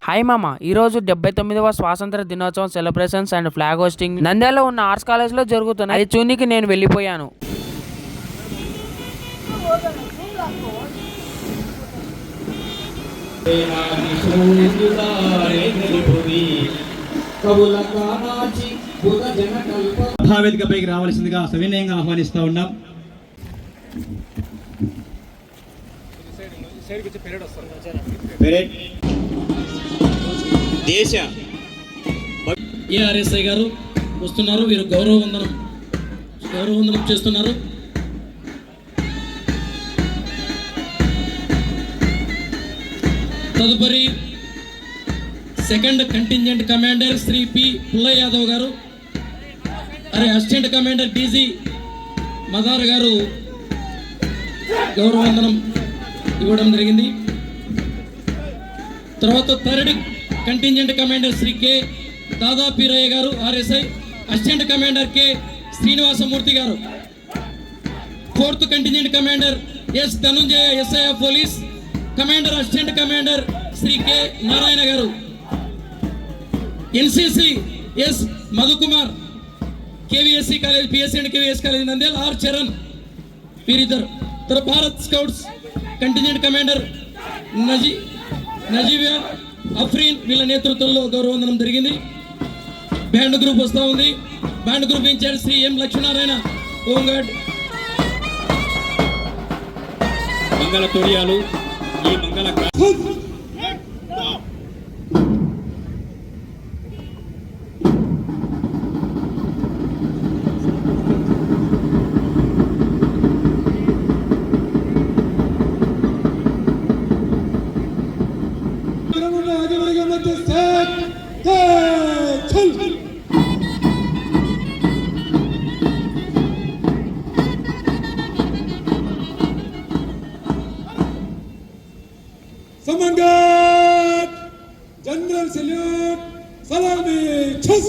Hi మామ, ఈరోజు 79వ స్వాతంత్ర దినోత్సవం సెలబ్రేషన్స్ అండ్ ఫ్లాగ్ హోస్టింగ్ నంద్యాలలో ఉన్న ఆర్ట్స్ కాలేజ్లో జరుగుతున్నాయి. అది చూనికి నేను వెళ్ళిపోయాను. వేదికపైకి రావాల్సిందిగా సవినయంగా ఆహ్వానిస్తూ ఉన్నాం. దేశ ఏఆర్ఎస్ఐ గారు వస్తున్నారు. వీరు గౌరవ వందనం చేస్తున్నారు. తదుపరి second contingent commander Shri P Pullayya Yadav గారు, అసిస్టెంట్ కమాండర్ డీజీ మదార్ గారు గౌరవ వందనం ఇవ్వడం జరిగింది. తర్వాత third contingent commander Shri K Dada Peeraiah గారు RSI, assistant commander K Srinivasamurthy గారు. Fourth contingent commander S Dhanunjaya SIF police, commander assistant commander Shri K Narayana గారు. NCC S Madhukumar, KVSC college PSC and KVS college Nandyal R Charan వీరిద్దరు. తర్వాత Bharat scouts contingent commander Naziviya Afreen వీళ్ళ నేతృత్వంలో గౌరవవందనం జరిగింది. బ్యాండ్ గ్రూప్ వస్తూ ఉంది. Band group in-charge Shri M Lakshminarayana home guard. మంగళ తొడియాలు ఈ మంగళ Samangat, General Salute, Salami, Chus.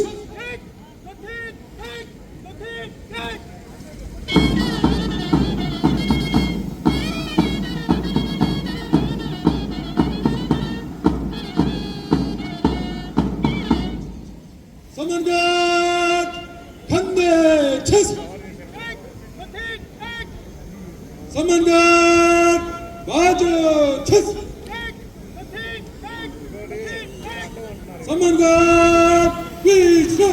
Samangat, Khande, Chus. Samangat, Bajo, Chus. Samangat, Vishnu.